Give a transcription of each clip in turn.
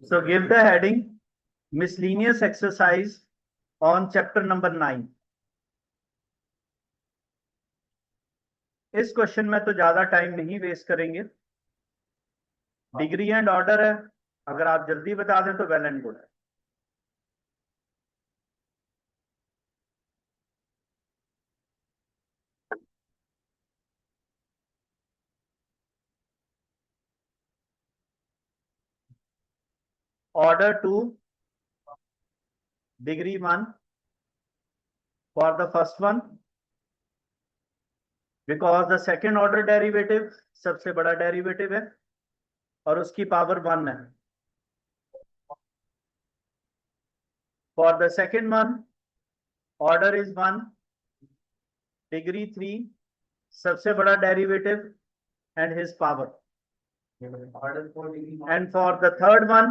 So give the heading miscellaneous exercise on chapter number 9. इस question में तो ज्यादा टाइम नहीं वेस्ट करेंगे। डिग्री एंड ऑर्डर है, अगर आप जल्दी बता दें तो वेल एंड गुड है। Order 2, degree 1 for the first one, because the second order derivative सबसे बड़ा डेरिवेटिव है और उसकी पावर 1 है। For the second one, order is 1, degree 3 सबसे बड़ा derivative and his power. And for the third one,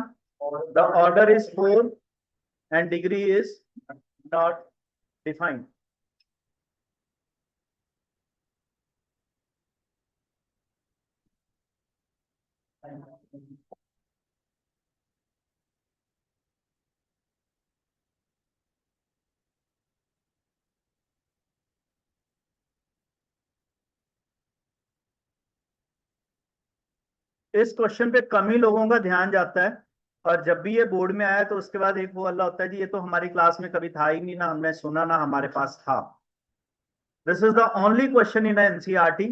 the order is 4 and degree is not defined. इस question पे कम ही लोगों का ध्यान जाता है, और जब भी ये बोर्ड में आया तो उसके बाद एक वो अल्लाह होता है जी ये तो हमारी क्लास में कभी था ही नहीं, ना हमने सुना ना हमारे पास था। This is the only question in NCERT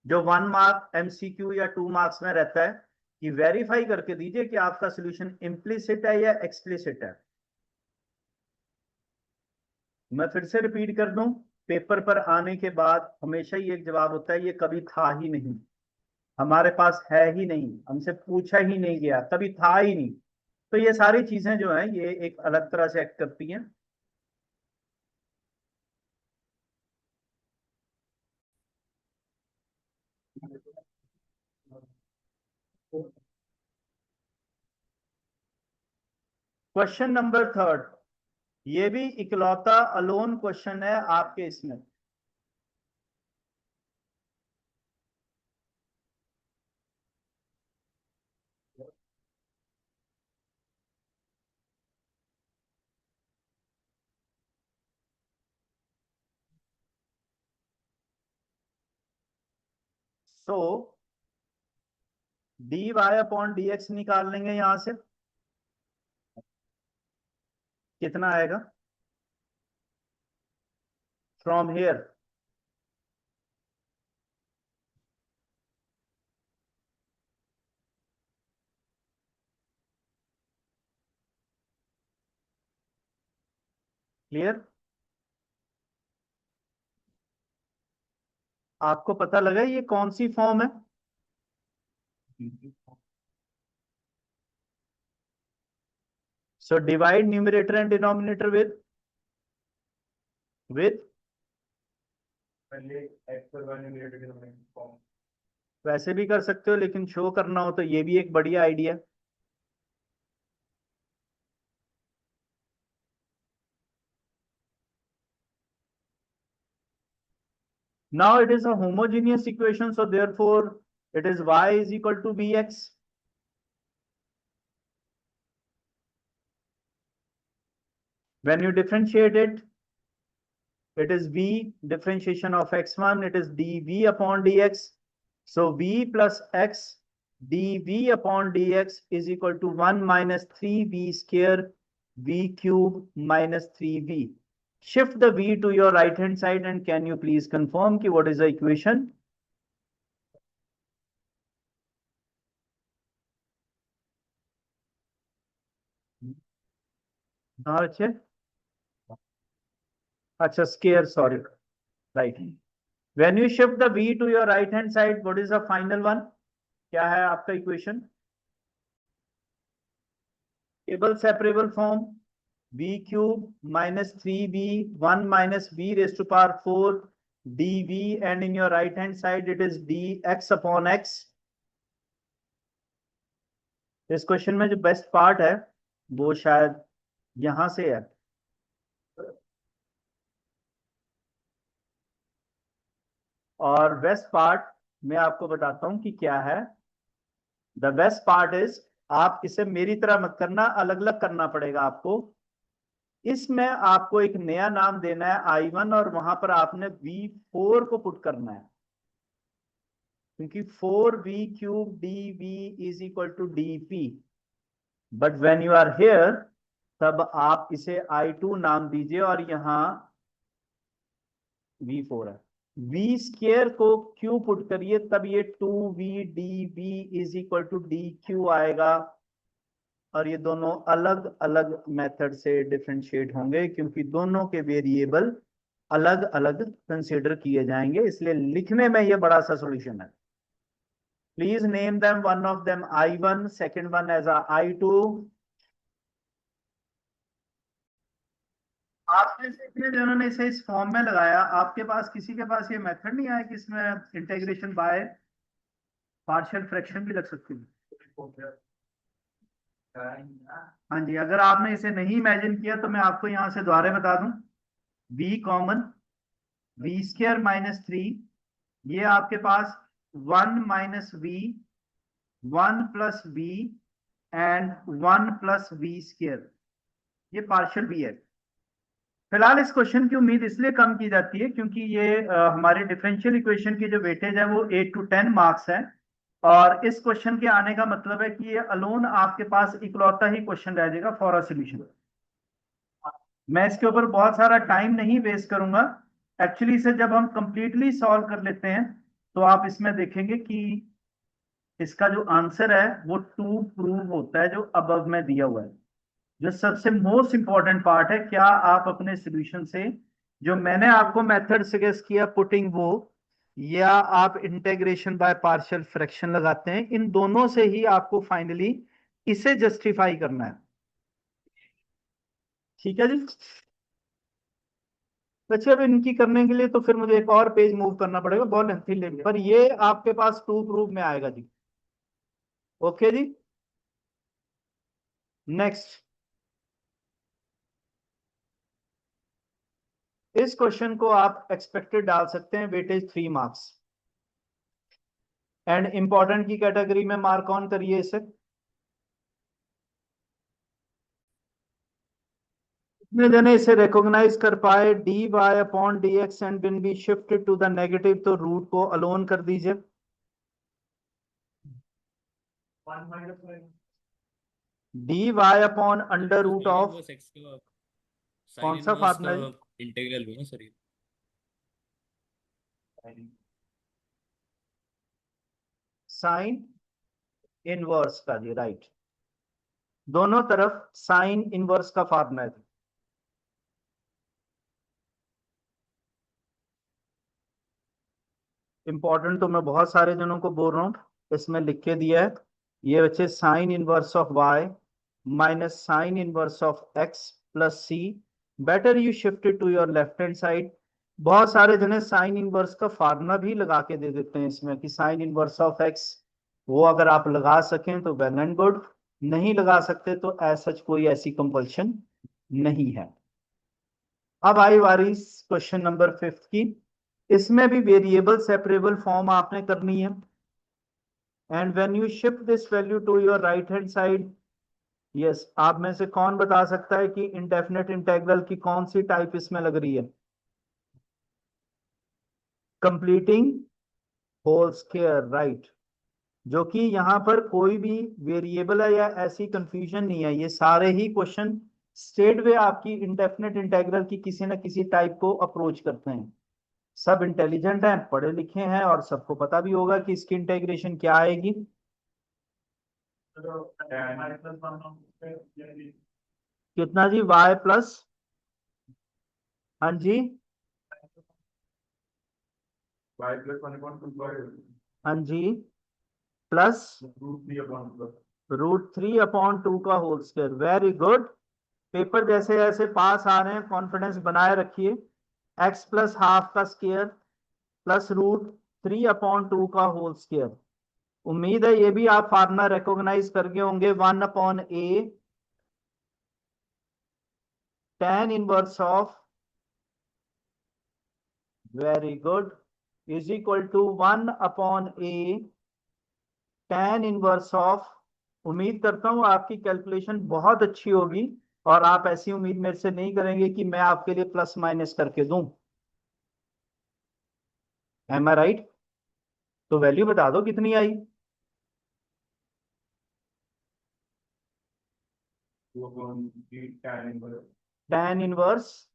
जो 1 मार्क एमसीक्यू या 2 मार्क्स में रहता है कि वेरीफाई करके दीजिए कि आपका सोल्यूशन इम्प्लिसिट है या एक्सप्लिसिट है। मैं फिर से रिपीट कर दूं, पेपर पर आने के बाद हमेशा ही एक जवाब होता है ये कभी था ही नहीं, हमारे पास है ही नहीं, हमसे पूछा ही नहीं गया, कभी था ही नहीं। तो ये सारी चीजें जो है ये एक अलग तरह से एक्ट करती हैं। क्वेश्चन नंबर 3, ये भी इकलौता अलोन क्वेश्चन है आपके इसमें। So D Y upon D X निकाल लेंगे यहां से, कितना आएगा फ्रॉम हियर। क्लियर? आपको पता लगा ये कौन सी फॉर्म है? So divide numerator and denominator with वैसे भी कर सकते हो, लेकिन शो करना हो तो ये भी एक बढ़िया idea. Now it is a homogeneous equation, so therefore it is y is equal to bx. When you differentiate it, it is v differentiation of x1, it is dv upon dx. So v plus x dv upon dx is equal to 1 minus 3v square v cube minus 3v. Shift the v to your right hand side and can you please confirm ki what is the equation? अच्छा square, sorry, right. When you shift the v to your right hand side, what is the final one? क्या है आपका equation? Table separable form v cube minus 3v 1 minus v raise to power 4 dv and in your right hand side it is dx upon x। इस question में जो best part है वो शायद यहां से है, और बेस्ट पार्ट मैं आपको बताता हूं कि क्या है। द बेस्ट पार्ट इज आप इसे मेरी तरह मत करना, अलग अलग करना पड़ेगा आपको। इसमें आपको एक नया नाम देना है I1 और वहां पर आपने V4 को पुट करना है, क्योंकि 4V³ dV is equal to dP। But when you are here तब आप इसे I2 नाम दीजिए और यहां V4 है। V² को Q पुट करिए तब ये 2V dV is equal to dQ आएगा। और ये दोनों अलग अलग मेथड से डिफरेंशिएट होंगे, क्योंकि दोनों के वेरिएबल अलग अलग कंसीडर किए जाएंगे, इसलिए लिखने में ये बड़ा सा सॉल्यूशन है। Please name them, one of them I1, second one as I2। आप में से इतने जनों ने इसे इस फॉर्म में लगाया, आपके पास किसी के पास ये मेथड नहीं आया कि इसमें इंटीग्रेशन बाय पार्शियल फ्रैक्शन भी लग सकती है? हाँ जी, अगर आपने इसे नहीं इमेजिन किया तो मैं आपको यहां से दोबारा बता दूं। v कॉमन, V²-3, ये आपके पास 1 minus we, 1+v and 1+v², ये पार्शियल v है। फिलहाल इस क्वेश्चन की उम्मीद इसलिए कम की जाती है क्योंकि ये हमारे डिफरेंशियल इक्वेशन की जो वेटेज है वो 8 to 10 मार्क्स है, और इस क्वेश्चन के आने का मतलब है कि ये अलोन आपके पास इकलौता ही क्वेश्चन रह जाएगा फॉर अ सॉल्यूशन। मैं इसके ऊपर बहुत सारा टाइम नहीं वेस्ट करूंगा। एक्चुअली इसे जब हम कंप्लीटली सॉल्व कर लेते हैं तो आप इसमें देखेंगे कि इसका जो आंसर है वो 2 प्रूव होता है, जो अबव में दिया हुआ है। जो सबसे मोस्ट इंपॉर्टेंट पार्ट है, क्या आप अपने सॉल्यूशन से जो मैंने आपको मेथड सजेस्ट किया पुटिंग वो, या आप इंटीग्रेशन बाय पार्शियल फ्रैक्शन लगाते हैं, इन दोनों से ही आपको फाइनली इसे जस्टिफाई करना है। ठीक है जी। अच्छा, अब इनकी करने के लिए तो फिर मुझे एक और पेज मूव करना पड़ेगा, बहुत लेंथी लेंगे, पर ये आपके पास 2 प्रूफ में आएगा जी। ओके जी, नेक्स्ट। इस क्वेश्चन को आप एक्सपेक्टेड डाल सकते हैं, वेटेज 3 मार्क्स, एंड इंपॉर्टेंट की कैटेगरी में मार्क ऑन करिए इसे। कितने जने इसे रिकॉग्नाइज कर पाए? dy/dx and when be shifted to the negative, तो रूट को अलोन कर दीजिए। dy/√ऑफ कौन सा फार्मूला जी? इंटीग्रल हुआ ना सर ये। साइन इनवर्स का जी, राइट। दोनों तरफ साइन इनवर्स का फार्मूला है। इंपॉर्टेंट तो मैं बहुत सारे जनों को बोल रहा हूं, इसमें लिख के दिया है। ये बच्चे sine inverse of y minus sine inverse of x plus c, better you shift to your left hand side. बहुत सारे जने साइन इनवर्स का फार्मूला भी लगा के दे देते हैं इसमें कि साइन इनवर्स ऑफ x, वो अगर आप लगा सकें तो वेल एंड गुड, नहीं लगा सकते तो सच कोई ऐसी कंपल्शन नहीं है। अब आई बारी क्वेश्चन नंबर 5 की। इसमें भी वेरिएबल सेपरेबल फॉर्म आपने करनी है, and when you shift this value to your right hand side, yes, आप में से कौन बता सकता है कि इंडेफिनेट इंटीग्रल की कौन सी टाइप इसमें लग रही है? Completing whole square, right. जो कि यहां पर कोई भी वेरिएबल है या ऐसी कंफ्यूजन नहीं है, ये सारे ही क्वेश्चन स्ट्रेट वे आपकी इंडेफिनेट इंटीग्रल की किसी न किसी टाइप को अप्रोच करते हैं। सब इंटेलिजेंट हैं, पढ़े लिखे हैं, और सबको पता भी होगा कि इसकी इंटीग्रेशन क्या आएगी। कितना जी? y प्लस, हाँ जी, हाँ जी, प्लस √3/2 का whole square. Very good. Paper जैसे जैसे पास आ रहे हैं कॉन्फिडेंस बनाए रखिए। x प्लस हाफ का स्क्वायर प्लस √3/2 का होल स्क्वायर। उम्मीद है ये भी आप फार्मूला रिकॉग्नाइज करके होंगे। 1/a tan inverse of, very good, is equal to 1/a tan inverse of, उम्मीद करता हूं आपकी कैलकुलेशन बहुत अच्छी होगी और आप ऐसी उम्मीद मेरे से नहीं करेंगे कि मैं आपके लिए प्लस माइनस करके दूं। एम आई राइट? तो वैल्यू बता दो कितनी आई। tan inverse,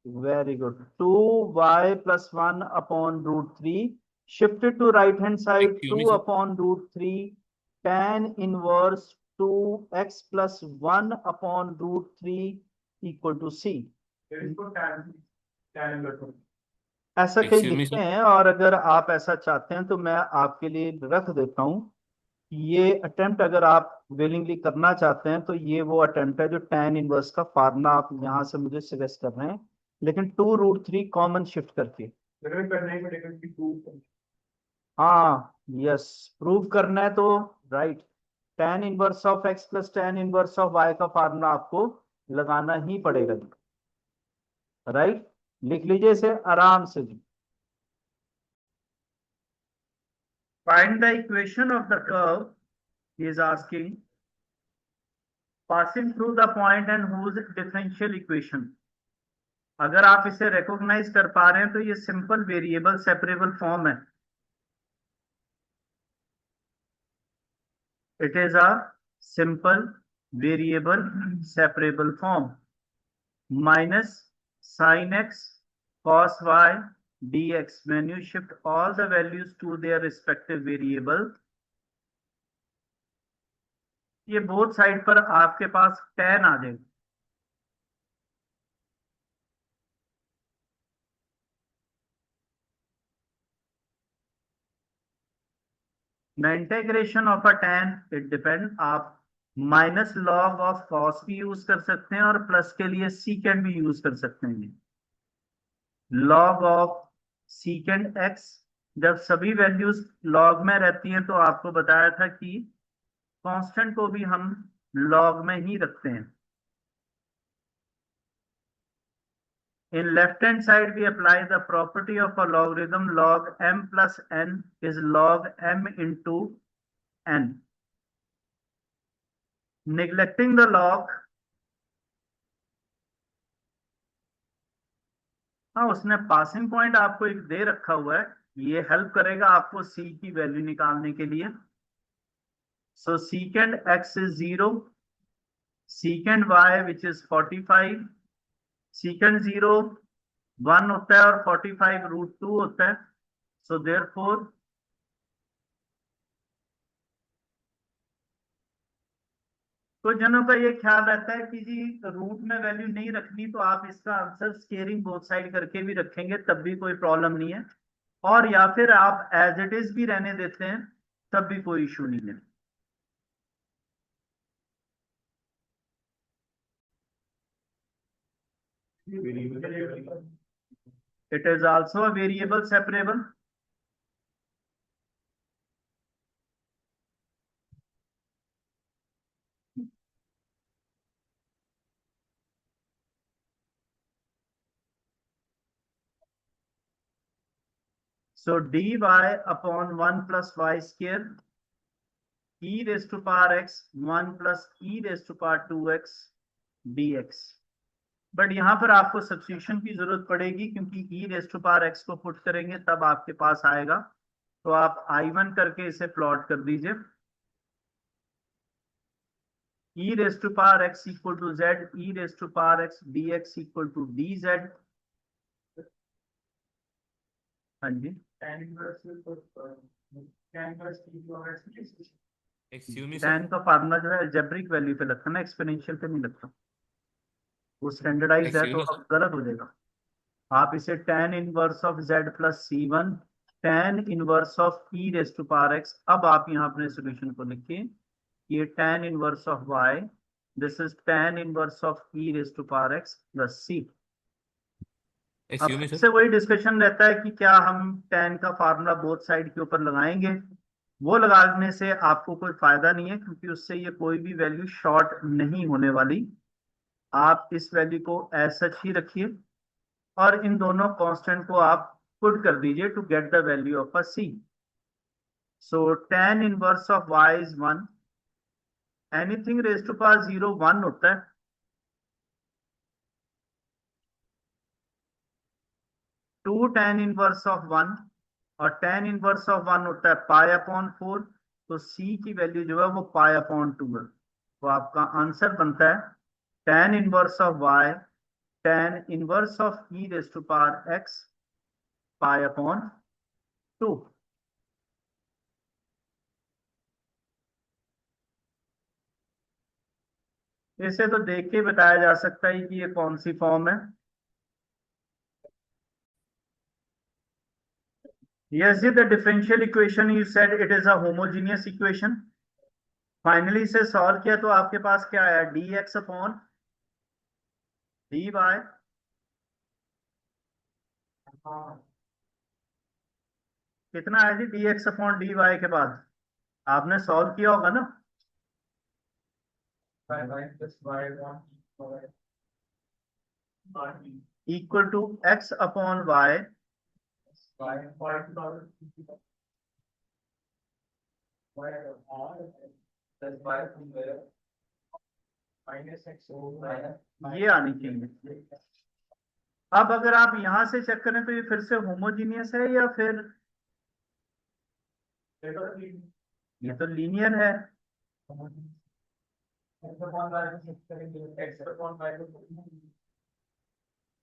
very good, 2y+1/√3, shifted to right hand side, Excuse 2 me, sir. upon √3, tan inverse 2x+1/√3 equal to c। ऐसा कहीं Excuse me, लिखते sir. हैं, और अगर आप ऐसा चाहते हैं तो मैं आपके लिए रख देता हूं। ये अटेम्प्ट अगर आप विलिंगली करना चाहते हैं तो ये वो अटेम्प्ट है जो tan इनवर्स का फार्मूला आप यहां से मुझे सजेस्ट कर रहे हैं, लेकिन 2√3 कॉमन शिफ्ट करके। हाँ, यस, प्रूव करना है तो right, tan inverse of x plus tan inverse of y का फार्मूला आपको लगाना ही पड़ेगा। राइट, लिख लीजिए इसे आराम से जी। Find the equation of the curve, he is asking, passing through the point and whose differential equation। अगर आप इसे रिकॉग्नाइज कर पा रहे हैं तो ये सिंपल वेरिएबल सेपरेबल फॉर्म है। It is a simple variable separable form, minus sine x cos y dx। when you shift all the values to their respective variable, ये बोथ साइड पर आपके पास tan आ जाएगा। The integration of a tan, it depend, आप minus log of cos भी use कर सकते हैं और प्लस के लिए सीकेंड भी यूज कर सकते हैं। लॉग ऑफ सीकेंड एक्स, जब सभी वैल्यूज लॉग में रहती हैं तो आपको बताया था कि कांस्टेंट को भी हम लॉग में ही रखते हैं। In left hand side we apply the property of a logarithm, log m plus n is log m into n। Neglecting the log, हाँ उसने पासिंग पॉइंट आपको एक दे रखा हुआ है, ये हेल्प करेगा आपको c की वैल्यू निकालने के लिए। सो secant x is 0, secant y which is 45, secant 0 1 होता है और 45 √2 होता है। सो देयरफॉर कुछ जनों का ये ख्याल रहता है कि जी रूट में वैल्यू नहीं रखनी, तो आप इसका आंसर स्केयरिंग बोथ साइड करके भी रखेंगे तब भी कोई प्रॉब्लम नहीं है, और या फिर आप एज इट इज भी रहने देते हैं तब भी कोई इशू नहीं है। It is also a variable separable। So dy upon 1 plus y square e raised to power x 1 plus e raised to power 2x dx। But यहाँ पर आपको सब्स्टिट्यूशन की जरूरत पड़ेगी क्योंकि e raised to power x को put करेंगे तब आपके पास आएगा। तो आप I1 करके इसे प्लॉट कर दीजिए। e raised to power x equal to z, e raised to power x dx equal to dz। हाँ जी, Excuse me, sir. tan का फार्मूला जो है अलजेब्रिक वैल्यू पे लगता है ना, एक्सपोनेंशियल पे नहीं लगता। वो स्टैंडर्डाइज है Excuse तो me, sir. अब गलत हो जाएगा। आप इसे tan inverse of z plus c1 tan inverse of e raise to power x, अब आप यहाँ अपने सोल्यूशन को लिखिए, ये tan inverse of y, this is tan inverse of e raise to power x plus c। अब Excuse me, फिर sir. से वही डिस्कशन रहता है कि क्या हम tan का फार्मूला बोथ साइड के ऊपर लगाएंगे। वो लगाने से आपको कोई फायदा नहीं है क्योंकि उससे ये कोई भी वैल्यू शॉर्ट नहीं होने वाली। आप इस वैल्यू को एज सच ही रखिए और इन दोनों कांस्टेंट को आप पुट कर दीजिए to get the value of a c. So tan inverse of y is 1. Anything raised to power 0 1 होता है. 2 tan inverse of 1 और tan inverse of 1 होता है पाई अपॉन 4. तो c की वैल्यू जो है वो पाई अपॉन 2 है. तो आपका आंसर बनता है tan inverse of y tan inverse of e raised to power x pi upon 2. इसे तो देख के बताया जा सकता है कि ये कौन सी फॉर्म है. Yes, the differential equation you said it is a homogeneous equation. Finally इसे सॉल्व किया तो आपके पास क्या आया dx अपॉन dy. कितना आया जी dx अपॉन dy के बाद आपने सॉल्व किया होगा ना. Equal to x upon y ये आनी चाहिए. अब अगर आप यहां से चेक करें तो ये फिर से होमोजीनियस है या फिर ये तो लीनियर है.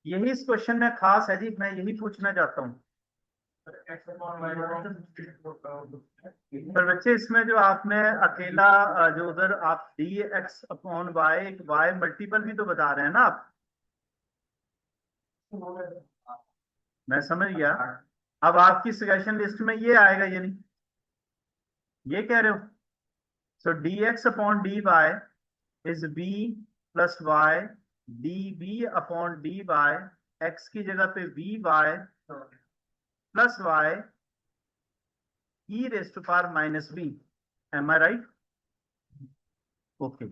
यही इस क्वेश्चन में खास है जी. मैं यही पूछना चाहता हूँ पर बच्चे इसमें जो आपने अकेला जो उधर आप d x upon y y multiple भी तो बता रहे हैं ना आप. मैं समझ गया. अब आपकी सजेशन लिस्ट में ये आएगा ये नहीं ये कह रहे हो. So D x upon D Y is B plus Y D B upon D Y. X की जगह पे V Y plus Y e raised to power minus b. Am I right? Okay.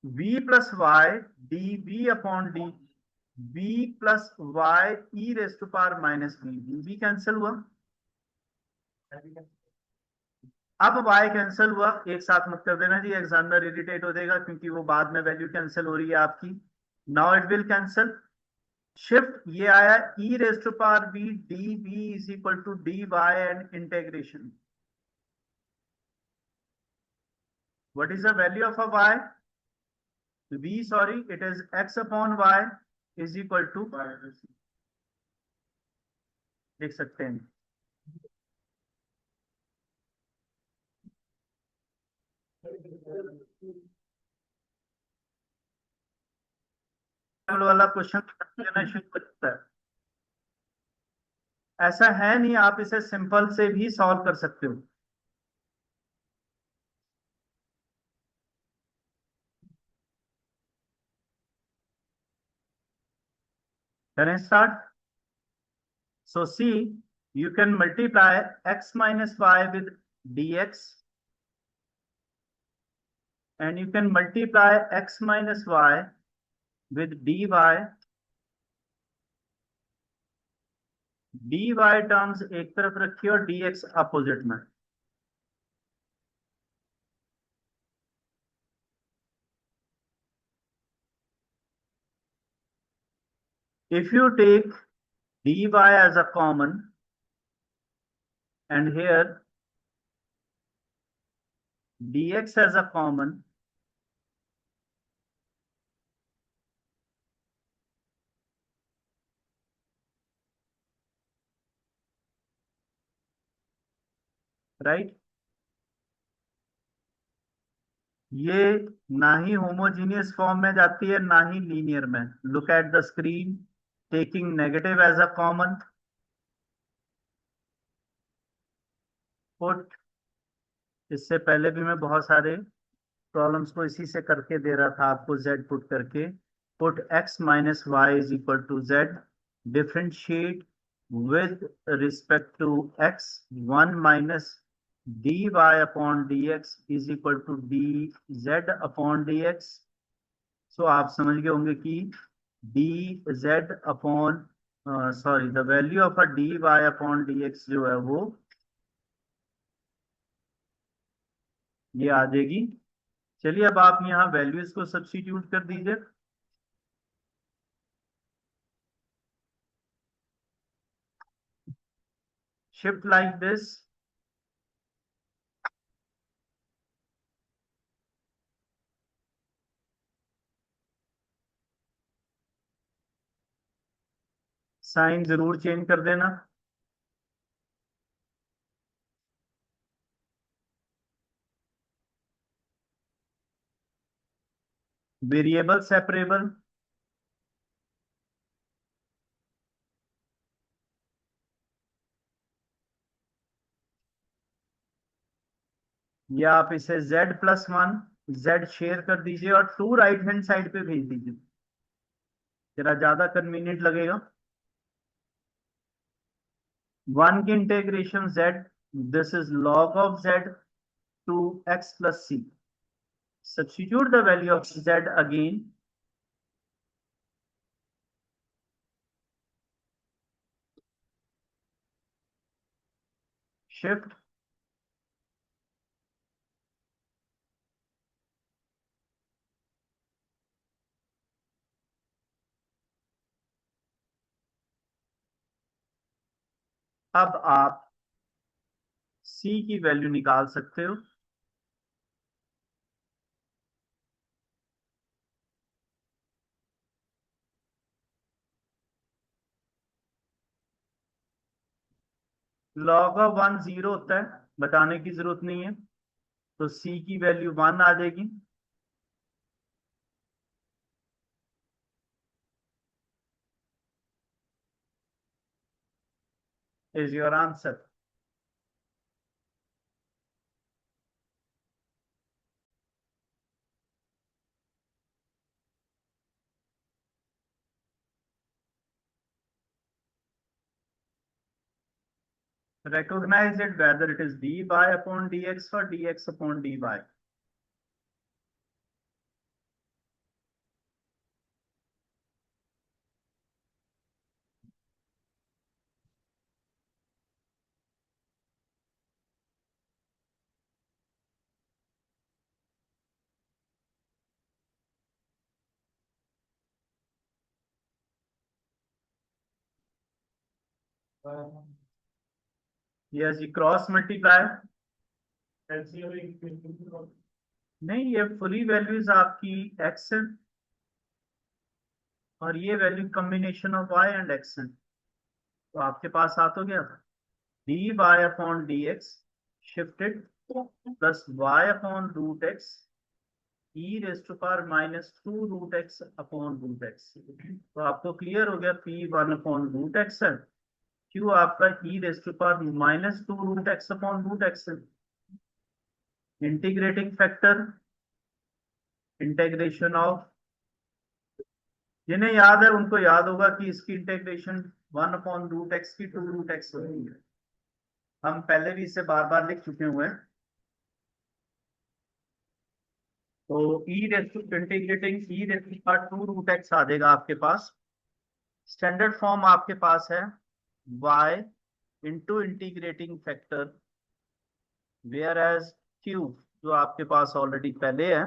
v plus y dv upon d v plus y e raised to power minus b. v cancel हुआ. अब y cancel हुआ. एक साथ मत कर देना जी examiner irritate हो जाएगा क्योंकि वो बाद में वैल्यू कैंसिल हो रही है आपकी. Now it will cancel. Shift ये आया e raised to power b dv is equal to dy and integration. What is the value of a y? v, sorry, it is x upon y is equal to देख सकते हैं वाला question लेना शुरू करता है. ऐसा है नहीं. आप इसे सिंपल से भी सॉल्व कर सकते हो. करें start. So see you can multiply x minus y with dx and you can multiply x minus y with dy. dy terms एक तरफ रखिए और dx अपोजिट में. If you take dy as a common and here dx as a common, right? ये ना ही homogeneous form में जाती है ना ही लीनियर में. Look at the screen. Taking negative as a common put. इससे पहले भी मैं बहुत सारे प्रॉब्लम्स को इसी से करके दे रहा था आपको z पुट करके. Put x minus y is equal to z. Differentiate with respect to x. 1 minus dy upon dx is equal to dz upon dx. सो आप समझ गए होंगे कि dz upon sorry the value of a dy अपॉन dx जो है वो ये आ जाएगी। चलिए अब आप यहाँ वैल्यूज को सब्स्टिट्यूट कर दीजिए। शिफ्ट लाइक दिस, साइन जरूर चेंज कर देना। वेरिएबल सेपरेबल, या आप इसे z+1 z शेयर कर दीजिए और 2 राइट हैंड साइड पे भेज दीजिए, जरा ज्यादा कन्वीनियंट लगेगा। 1 की integration z, this is log of z to x plus c. Substitute the value of z again. Shift, अब आप c की वैल्यू निकाल सकते हो। log ऑफ 1 0 होता है, बताने की जरूरत नहीं है, तो c की वैल्यू 1 आ जाएगी। Is your answer. Recognize it whether it is dy upon dx or dx upon dy. Yes, ji cross multiply. नहीं, ये फुली वैल्यूज आपकी x है और ये value combination of y and x है, तो आपके पास आ तो गया था dy अपॉन dx shifted plus y upon root x e raise to power minus 2 root x upon root x। तो आपको क्लियर हो गया p1 अपॉन रूट x है, q आपका e raise to power minus 2 root x upon root x है। Integrating factor, integration of, जिन्हें याद है उनको याद होगा कि इसकी इंटीग्रेशन 1 अपॉन रूट एक्स की 2 रूट एक्स होती है, हम पहले भी इसे बार बार लिख चुके हुए हैं। तो integrating e raise to 2 root x आ जाएगा आपके पास। स्टैंडर्ड फॉर्म आपके पास है y into integrating factor whereas Q, जो आपके पास ऑलरेडी पहले है,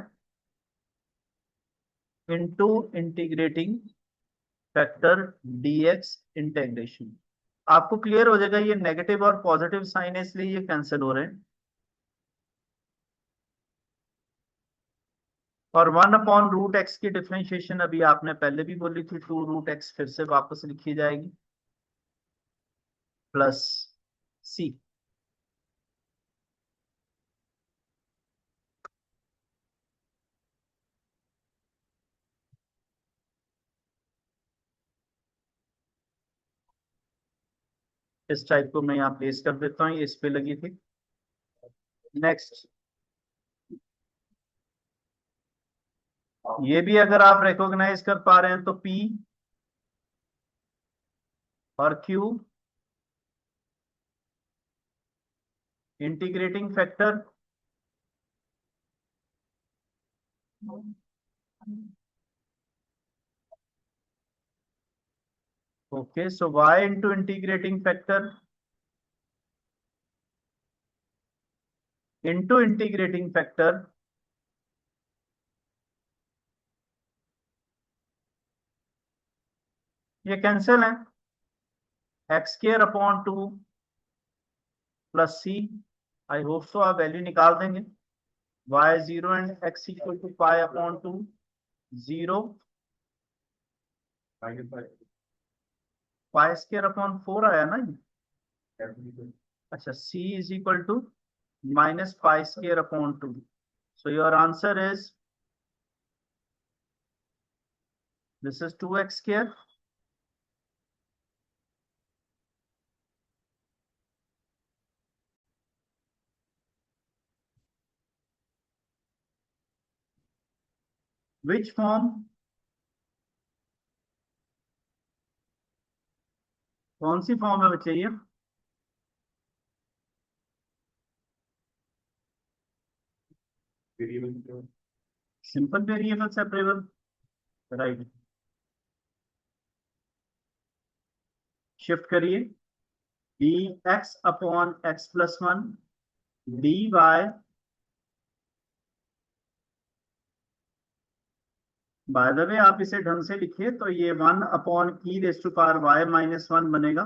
into integrating factor dx integration. आपको क्लियर हो जाएगा, ये नेगेटिव और पॉजिटिव साइन है इसलिए ये कैंसिल हो रहे हैं। और 1 अपॉन रूट एक्स की डिफरेंशिएशन अभी आपने पहले भी बोली थी, 2 रूट एक्स फिर से वापस लिखी जाएगी प्लस सी। इस टाइप को मैं यहाँ प्लेस कर देता हूँ, ये इस पे लगी थी। नेक्स्ट, ये भी अगर आप रिकॉग्नाइज कर पा रहे हैं तो P और Q integrating factor, okay, so y into integrating factor into integrating factor ये कैंसिल है, x square upon 2 plus c, I hope so आप वैल्यू निकाल देंगे, y0 and x equal to pi upon 2 0 pi square upon 4 आया ना ये, अच्छा c is equal to minus pi square upon 2, so your answer is this is 2x square. Which form, कौन सी form है बच्चे ये, simple variable separable, right, shift करिए, d x upon x plus 1 d y, by the way आप इसे ढंग से लिखिए तो ये 1 upon e raise to power y minus 1 बनेगा,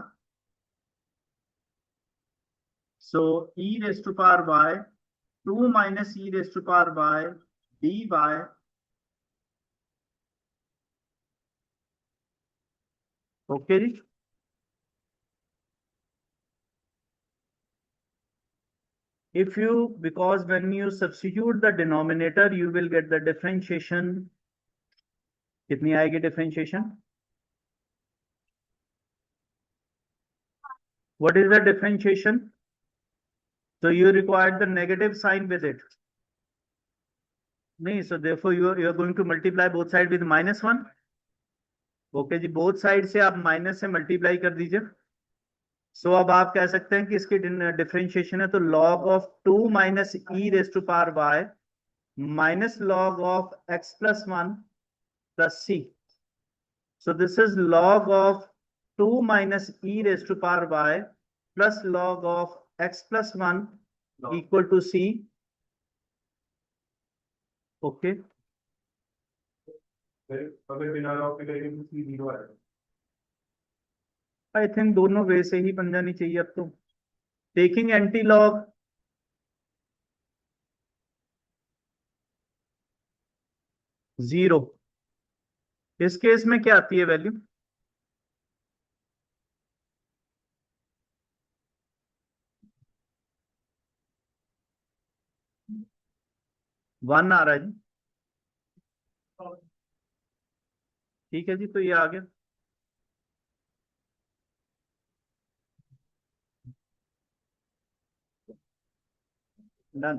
so e raise to power y 2 minus e raise to power y d y, okay जी। If you, because when you substitute the denominator, you will get the differentiation. कितनी आएगी differentiation? What is the differentiation? So you require the negative sign with it. नहीं, so therefore you are going to multiply both sides with -1. Okay ji, both sides से आप minus से multiply कर दीजिए। सो अब आप कह सकते हैं कि इसकी डिफरेंशिएशन है तो log of 2 minus e raise to power y minus log of x plus 1 plus c. So this is log of 2 minus e raised to power y plus log of x plus 1 equal to c. Okay. I think दोनों वे से ही बन जानी चाहिए अब तो। Taking anti log, zero, इस case में क्या आती है वैल्यू, 1 आ रहा है जी। ठीक है जी, तो ये आ गया, डन।